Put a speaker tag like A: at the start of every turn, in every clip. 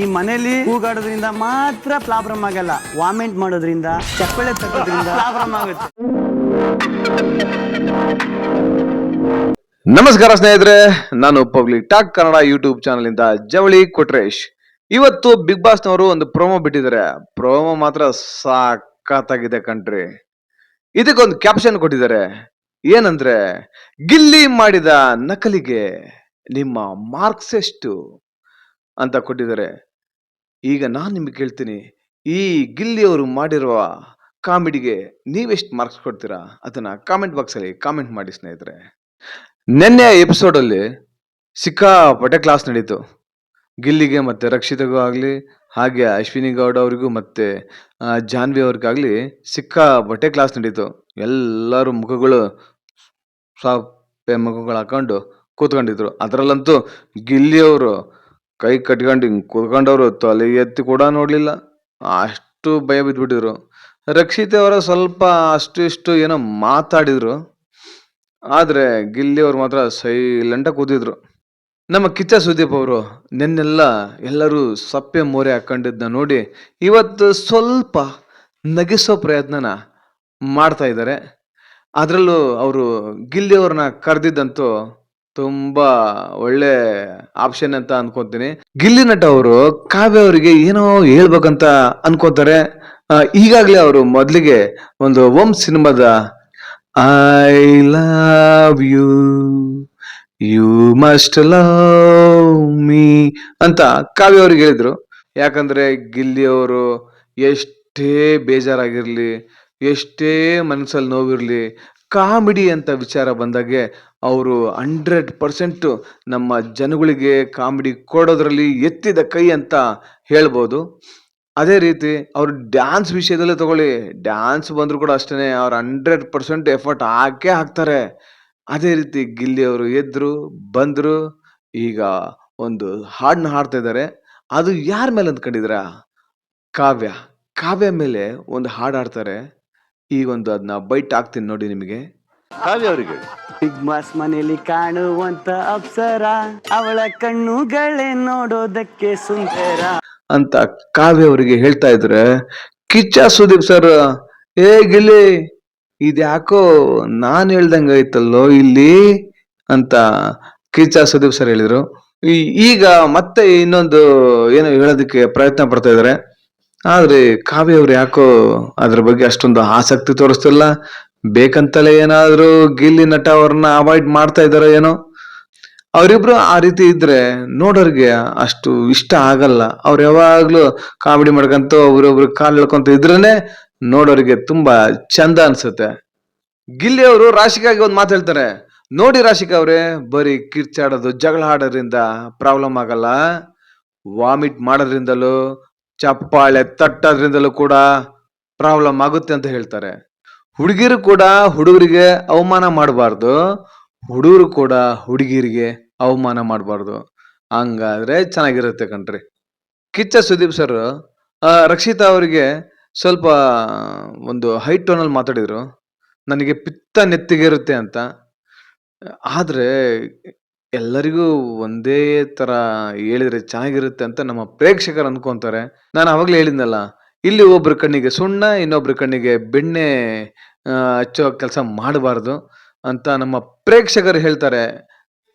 A: ಈ ಮನೆಯಲ್ಲಿ ಕೂಗಾಡೋದ್ರಿಂದ ಮಾತ್ರ ಪ್ರಾಬ್ಲಮ್ ಆಗಲ್ಲ, ವಾಮಿಟ್ ಮಾಡೋದ್ರಿಂದ ಚಪ್ಪಳೆ ತಗೋದ್ರಿಂದ ಪ್ರಾಬ್ಲಮ್ ಆಗುತ್ತೆ.
B: ನಮಸ್ಕಾರ ಸ್ನೇಹಿತರೆ, ನಾನು public talk Kannada YouTube channel ಇಂದ ಜವಳಿ ಕೊಟ್ರೇಶ್. ಇವತ್ತು ಬಿಗ್ ಬಾಸ್ ನವರು ಒಂದು ಪ್ರೋಮೋ ಬಿಟ್ಟಿದ್ದಾರೆ. ಪ್ರೋಮೋ ಮಾತ್ರ ಸಾಕಾಗಿದೆ ಕಣ್ರಿ. ಇದಕ್ಕೊಂದು ಕ್ಯಾಪ್ಷನ್ ಕೊಟ್ಟಿದ್ದಾರೆ. ಏನಂದ್ರೆ, ಗಿಲ್ಲಿ ಮಾಡಿದ ನಕಲಿಗೆ ನಿಮ್ಮ ಮಾರ್ಕ್ಸ್ ಎಷ್ಟು ಅಂತ ಕೊಟ್ಟಿದ್ದಾರೆ. ಈಗ ನಾನು ನಿಮ್ಗೆ ಕೇಳ್ತೀನಿ, ಈ ಗಿಲ್ಲಿ ಅವರು ಮಾಡಿರುವ ಕಾಮಿಡಿಗೆ ನೀವೆಷ್ಟು ಮಾರ್ಕ್ಸ್ ಕೊಡ್ತೀರಾ? ಅದನ್ನ ಕಾಮೆಂಟ್ ಬಾಕ್ಸ್ ಅಲ್ಲಿ ಕಾಮೆಂಟ್ ಮಾಡಿ ಸ್ನೇಹಿತರೆ. ನಿನ್ನೆ ಎಪಿಸೋಡ್ ಅಲ್ಲಿ ಸಿಕ್ಕಾಪಟ್ಟೆ ಕ್ಲಾಸ್ ನಡೀತು. ಗಿಲ್ಲಿಗೆ ಮತ್ತೆ ರಕ್ಷಿತಗೂ ಆಗ್ಲಿ, ಹಾಗೆ ಅಶ್ವಿನಿ ಗೌಡ ಅವ್ರಿಗೂ ಮತ್ತೆ ಜಾನ್ವಿ ಅವ್ರಿಗಾಗ್ಲಿ ಸಿಕ್ಕಾಪಟ್ಟೆ ಕ್ಲಾಸ್ ನಡೀತು. ಎಲ್ಲರೂ ಮುಖಗಳು ಮುಖಗಳು ಹಾಕೊಂಡು ಕೂತ್ಕೊಂಡಿದ್ರು. ಅದರಲ್ಲಂತೂ ಗಿಲ್ಲಿ ಅವರು ಕೈ ಕಟ್ಕೊಂಡು ಹಿಂಗ್ ಕೂತ್ಕೊಂಡವ್ರು ತಲೆ ಎತ್ತಿ ಕೂಡ ನೋಡ್ಲಿಲ್ಲ, ಅಷ್ಟು ಭಯ ಬಿದ್ಬಿಟ್ಟಿದ್ರು. ರಕ್ಷಿತ ಅವರ ಸ್ವಲ್ಪ ಅಷ್ಟು ಇಷ್ಟು ಏನೋ ಮಾತಾಡಿದ್ರು, ಆದ್ರೆ ಗಿಲ್ಲಿ ಅವ್ರು ಮಾತ್ರ ಸೈಲೆಂಟ್ ಆಗಿ ಕೂತಿದ್ರು. ನಮ್ಮ ಕಿಚ್ಚ ಸುದೀಪ್ ಅವರು ನಿನ್ನೆಲ್ಲ ಎಲ್ಲರೂ ಸಪ್ಪೆ ಮೋರೆ ಹಾಕೊಂಡಿದ್ನ ನೋಡಿ ಇವತ್ತು ಸ್ವಲ್ಪ ನಗಿಸೋ ಪ್ರಯತ್ನನ ಮಾಡ್ತಾ ಇದ್ದಾರೆ. ಅದರಲ್ಲೂ ಅವರು ಗಿಲ್ಲಿ ಅವ್ರನ್ನ ಕರೆದಿದ್ದಂತೂ ತುಂಬಾ ಒಳ್ಳೆ ಆಪ್ಷನ್ ಅಂತ ಅನ್ಕೊಂತೀನಿ. ಗಿಲ್ಲಿ ನಟ ಅವರು ಕಾವ್ಯ ಅವರಿಗೆ ಏನೋ ಹೇಳ್ಬೇಕಂತ ಅನ್ಕೋತಾರೆ. ಈಗಾಗ್ಲೇ ಅವರು ಮೊದ್ಲಿಗೆ ಒಂದು ಓಂ ಸಿನಿಮಾದ I love you, you must love me ಅಂತ ಕಾವ್ಯ ಅವ್ರಿಗೆ ಹೇಳಿದ್ರು. ಯಾಕಂದ್ರೆ ಗಿಲ್ಲಿ ಅವರು ಎಷ್ಟೇ ಬೇಜಾರಾಗಿರ್ಲಿ, ಎಷ್ಟೇ ಮನಸ್ಸಲ್ಲಿ ನೋವಿರ್ಲಿ, ಕಾಮಿಡಿ ಅಂತ ವಿಚಾರ ಬಂದಾಗೆ ಅವರು 100% ನಮ್ಮ ಜನಗಳಿಗೆ ಕಾಮಿಡಿ ಕೊಡೋದ್ರಲ್ಲಿ ಎತ್ತಿದ ಕೈ ಅಂತ ಹೇಳ್ಬೋದು. ಅದೇ ರೀತಿ ಅವ್ರು ಡ್ಯಾನ್ಸ್ ವಿಷಯದಲ್ಲೇ ತಗೊಳ್ಳಿ, ಡ್ಯಾನ್ಸ್ ಬಂದ್ರು ಕೂಡ ಅಷ್ಟೇನೆ, ಅವ್ರು 100% ಎಫರ್ಟ್ ಹಾಕೇ ಹಾಕ್ತಾರೆ. ಅದೇ ರೀತಿ ಗಿಲ್ಲಿ ಅವರು ಎದ್ರು ಬಂದ್ರು, ಈಗ ಒಂದು ಹಾಡನ್ನ ಹಾಡ್ತಾ ಇದ್ದಾರೆ. ಅದು ಯಾರ ಮೇಲೆ ಅಂದ್ಕೊಂಡಿದ್ರ? ಕಾವ್ಯ ಕಾವ್ಯ ಮೇಲೆ ಒಂದು ಹಾಡು ಹಾಡ್ತಾರೆ. ಈಗ ಒಂದು ಅದನ್ನ ಬೈಟ್ ಹಾಕ್ತೀನಿ ನೋಡಿ ನಿಮಗೆ.
C: ಕಾವ್ಯ ಅವರಿಗೆ
A: ಬಿಗ್ ಬಾಸ್ ಮನೆಯಲ್ಲಿ ಕಾಣುವಂತ ಅಪ್ಸರ, ಅವಳ ಕಣ್ಣುಗಳೇ ನೋಡೋದಕ್ಕೆ ಸುಂದರ
B: ಅಂತ ಕಾವ್ಯ ಅವರಿಗೆ ಹೇಳ್ತಾ ಇದ್ರೆ, ಕಿಚ್ಚ ಸುದೀಪ್ ಸರ್, ಏ ಗಿಲ್ಲಿ ಇದ್ಯಾಕೋ ನಾನ್ ಹೇಳ್ದಂಗ ಐತಲ್ಲೋ ಇಲ್ಲಿ ಅಂತ ಕಿಚ್ಚ ಸುದೀಪ್ ಸರ್ ಹೇಳಿದ್ರು. ಈಗ ಮತ್ತೆ ಇನ್ನೊಂದು ಏನೋ ಹೇಳೋದಕ್ಕೆ ಪ್ರಯತ್ನ ಪಡ್ತಾ ಇದಾರೆ. ಆದ್ರೆ ಕಾವ್ಯ ಅವ್ರು ಯಾಕೋ ಅದ್ರ ಬಗ್ಗೆ ಅಷ್ಟೊಂದು ಆಸಕ್ತಿ ತೋರಿಸ್ತಿಲ್ಲ. ಬೇಕಂತಲೇ ಏನಾದ್ರು ಗಿಲ್ಲಿ ನಟ ಅವ್ರನ್ನ ಅವಾಯ್ಡ್ ಮಾಡ್ತಾ ಇದಾರೋ ಏನೋ. ಅವರಿಬ್ರು ಆ ರೀತಿ ಇದ್ರೆ ನೋಡೋರ್ಗೆ ಅಷ್ಟು ಇಷ್ಟ ಆಗಲ್ಲ. ಅವ್ರು ಯಾವಾಗ್ಲೂ ಕಾಮಿಡಿ ಮಾಡ್ಕಂತ ಒಬ್ರೊಬ್ರು ಕಾಲ್ ಎಳ್ಕೊಂತ ಇದ್ರೇನೆ ನೋಡೋರಿಗೆ ತುಂಬಾ ಚಂದ ಅನ್ಸುತ್ತೆ. ಗಿಲ್ಲಿ ಅವರು ರಾಶಿಕಾಗಿ ಒಂದ್ ಮಾತು ಹೇಳ್ತಾರೆ ನೋಡಿ, ರಾಶಿಕಾ ಅವ್ರೆ, ಬರೀ ಕಿರ್ಚಾಡೋದು ಜಗಳ ಆಡೋದ್ರಿಂದ ಪ್ರಾಬ್ಲಮ್ ಆಗಲ್ಲ, ವಾಮಿಟ್ ಮಾಡೋದ್ರಿಂದಲೂ ಚಪ್ಪಾಳೆ ತಟ್ಟೋದ್ರಿಂದಲೂ ಕೂಡ ಪ್ರಾಬ್ಲಮ್ ಆಗುತ್ತೆ ಅಂತ ಹೇಳ್ತಾರೆ. ಹುಡುಗಿರು ಕೂಡ ಹುಡುಗರಿಗೆ ಅವಮಾನ ಮಾಡಬಾರ್ದು, ಹುಡುಗರು ಕೂಡ ಹುಡುಗಿರಿಗೆ ಅವಮಾನ ಮಾಡಬಾರ್ದು. ಹಂಗಾದ್ರೆ ಚೆನ್ನಾಗಿರುತ್ತೆ ಕಣ್ರಿ. ಕಿಚ್ಚ ಸುದೀಪ್ ಸರ್ ರಕ್ಷಿತಾ ಅವರಿಗೆ ಸ್ವಲ್ಪ ಒಂದು ಹೈ ಟೋನಲ್ಲಿ ಮಾತಾಡಿದ್ರು, ನನಗೆ ಪಿತ್ತ ನೆತ್ತಿಗೆ ಇರುತ್ತೆ ಅಂತ. ಆದ್ರೆ ಎಲ್ಲರಿಗೂ ಒಂದೇ ತರ ಹೇಳಿದ್ರೆ ಚೆನ್ನಾಗಿರುತ್ತೆ ಅಂತ ನಮ್ಮ ಪ್ರೇಕ್ಷಕರು ಅನ್ಕೊಂತಾರೆ. ನಾನು ಅವಾಗ್ಲೇ ಹೇಳಿದ್ನಲ್ಲ, ಇಲ್ಲಿ ಒಬ್ರ ಕಣ್ಣಿಗೆ ಸುಣ್ಣ, ಇನ್ನೊಬ್ರ ಕಣ್ಣಿಗೆ ಬೆಣ್ಣೆ ಹಚ್ಚೋ ಕೆಲಸ ಮಾಡಬಾರ್ದು ಅಂತ ನಮ್ಮ ಪ್ರೇಕ್ಷಕರು ಹೇಳ್ತಾರೆ.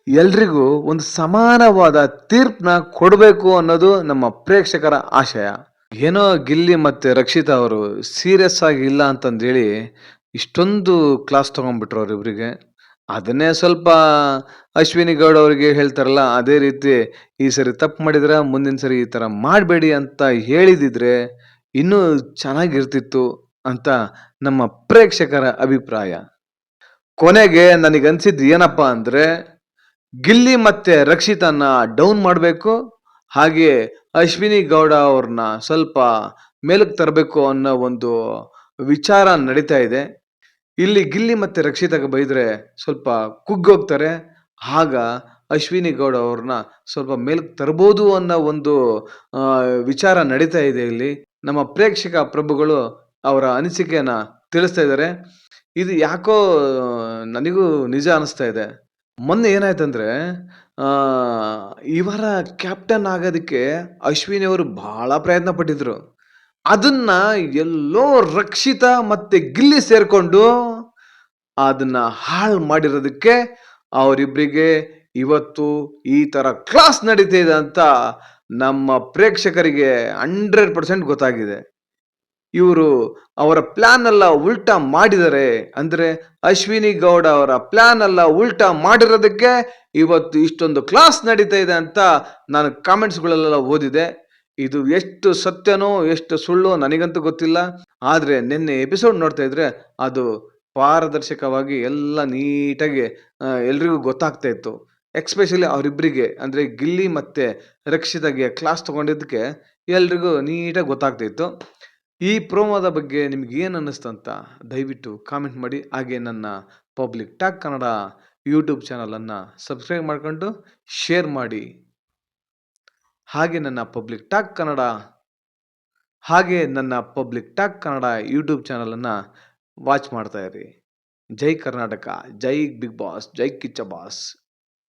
B: ಎಲ್ರಿಗೂ ಒಂದು ಸಮಾನವಾದ ತೀರ್ಪನ್ನ ಕೊಡಬೇಕು ಅನ್ನೋದು ನಮ್ಮ ಪ್ರೇಕ್ಷಕರ ಆಶಯ. ಏನೋ ಗಿಲ್ಲಿ ಮತ್ತೆ ರಕ್ಷಿತಾ ಅವರು ಸೀರಿಯಸ್ ಆಗಿ ಇಲ್ಲ ಅಂತಂದೇಳಿ ಇಷ್ಟೊಂದು ಕ್ಲಾಸ್ ತಗೊಂಡ್ಬಿಟ್ರು ಅವ್ರಿಬ್ರಿಗೆ. ಅದನ್ನೇ ಸ್ವಲ್ಪ ಅಶ್ವಿನಿ ಗೌಡ ಅವರಿಗೆ ಹೇಳ್ತಾರಲ್ಲ, ಅದೇ ರೀತಿ ಈ ಸರಿ ತಪ್ಪು ಮಾಡಿದ್ರ ಮುಂದಿನ ಸರಿ ಈ ತರ ಮಾಡಬೇಡಿ ಅಂತ ಹೇಳಿದಿದ್ರೆ ಇನ್ನೂ ಚೆನ್ನಾಗಿರ್ತಿತ್ತು ಅಂತ ನಮ್ಮ ಪ್ರೇಕ್ಷಕರ ಅಭಿಪ್ರಾಯ. ಕೊನೆಗೆ ನನಗನ್ಸಿದ್ದು ಏನಪ್ಪಾ ಅಂದ್ರೆ, ಗಿಲ್ಲಿ ಮತ್ತೆ ರಕ್ಷಿತನ ಡೌನ್ ಮಾಡಬೇಕು, ಹಾಗೆ ಅಶ್ವಿನಿ ಗೌಡ ಅವ್ರನ್ನ ಸ್ವಲ್ಪ ಮೇಲಕ್ಕೆ ತರಬೇಕು ಅನ್ನೋ ಒಂದು ವಿಚಾರ ನಡೀತಾ ಇದೆ. ಇಲ್ಲಿ ಗಿಲ್ಲಿ ಮತ್ತೆ ರಕ್ಷಿತಾಗ ಬೈದ್ರೆ ಸ್ವಲ್ಪ ಕುಗ್ಗೋಗ್ತಾರೆ, ಆಗ ಅಶ್ವಿನಿ ಗೌಡ ಅವ್ರನ್ನ ಸ್ವಲ್ಪ ಮೇಲಕ್ಕೆ ತರಬಹುದು ಅನ್ನೋ ಒಂದು ವಿಚಾರ ನಡೀತಾ ಇದೆ. ಇಲ್ಲಿ ನಮ್ಮ ಪ್ರೇಕ್ಷಕ ಪ್ರಭುಗಳು ಅವರ ಅನಿಸಿಕೆಯನ್ನ ತಿಳಿಸ್ತಾ ಇದ್ದಾರೆ. ಇದು ಯಾಕೋ ನನಗೂ ನಿಜ ಅನಿಸ್ತಾ ಇದೆ. ಮೊನ್ನೆ ಏನಾಯ್ತಂದ್ರೆ ಆ, ಇವರ ಕ್ಯಾಪ್ಟನ್ ಆಗೋದಕ್ಕೆ ಅಶ್ವಿನಿ ಅವರು ಬಹಳ ಪ್ರಯತ್ನ ಪಟ್ಟಿದ್ರು. ಅದನ್ನ ಎಲ್ಲೋ ರಕ್ಷಿತಾ ಮತ್ತೆ ಗಿಲ್ಲಿ ಸೇರ್ಕೊಂಡು ಅದನ್ನ ಹಾಳು ಮಾಡಿರೋದಕ್ಕೆ ಅವರಿಬ್ಬರಿಗೆ ಇವತ್ತು ಈ ತರ ಕ್ಲಾಸ್ ನಡೀತಿದೆ ಅಂತ ನಮ್ಮ ಪ್ರೇಕ್ಷಕರಿಗೆ 100% ಗೊತ್ತಾಗಿದೆ. ಇವರು ಅವರ ಪ್ಲಾನ್ ಎಲ್ಲ ಉಲ್ಟಾ ಮಾಡಿದರೆ, ಅಂದ್ರೆ ಅಶ್ವಿನಿ ಗೌಡ ಅವರ ಪ್ಲಾನ್ ಎಲ್ಲ ಉಲ್ಟಾ ಮಾಡಿರೋದಕ್ಕೆ ಇವತ್ತು ಇಷ್ಟೊಂದು ಕ್ಲಾಸ್ ನಡೀತಾ ಇದೆ ಅಂತ ನಾನು ಕಾಮೆಂಟ್ಸ್ಗಳೆಲ್ಲ ಓದಿದೆ. ಇದು ಎಷ್ಟು ಸತ್ಯನೋ ಎಷ್ಟು ಸುಳ್ಳು ನನಗಂತೂ ಗೊತ್ತಿಲ್ಲ. ಆದ್ರೆ ನಿನ್ನೆ ಎಪಿಸೋಡ್ ನೋಡ್ತಾ ಇದ್ರೆ ಅದು ಪಾರದರ್ಶಕವಾಗಿ ಎಲ್ಲ ನೀಟಾಗಿ ಎಲ್ರಿಗೂ ಗೊತ್ತಾಗ್ತಾ ಇತ್ತು. ಎಕ್ಸ್ಪೆಷಲಿ ಅವರಿಬ್ಬರಿಗೆ ಅಂದ್ರೆ ಗಿಲ್ಲಿ ಮತ್ತೆ ರಕ್ಷಿತಾಗೆ ಕ್ಲಾಸ್ ತಗೊಂಡಿದ್ದಕ್ಕೆ ಎಲ್ರಿಗೂ ನೀಟಾಗಿ ಗೊತ್ತಾಗ್ತಾ ಇತ್ತು. ಈ ಪ್ರೋಮೋದ ಬಗ್ಗೆ ನಿಮ್ಗೆ ಏನು ಅನ್ನಿಸ್ತಂತ ದಯವಿಟ್ಟು ಕಾಮೆಂಟ್ ಮಾಡಿ. ಹಾಗೆ ನನ್ನ ಪಬ್ಲಿಕ್ ಟಾಕ್ ಕನ್ನಡ ಯೂಟ್ಯೂಬ್ ಚಾನಲನ್ನು ಸಬ್ಸ್ಕ್ರೈಬ್ ಮಾಡ್ಕೊಂಡು ಶೇರ್ ಮಾಡಿ. ಹಾಗೆ ನನ್ನ ಪಬ್ಲಿಕ್ ಟಾಕ್ ಕನ್ನಡ ಯೂಟ್ಯೂಬ್ ಚಾನಲನ್ನು ವಾಚ್ ಮಾಡ್ತಾ ಇರಿ. ಜೈ ಕರ್ನಾಟಕ, ಜೈ ಬಿಗ್ ಬಾಸ್, ಜೈ ಕಿಚ್ಚ ಬಾಸ್.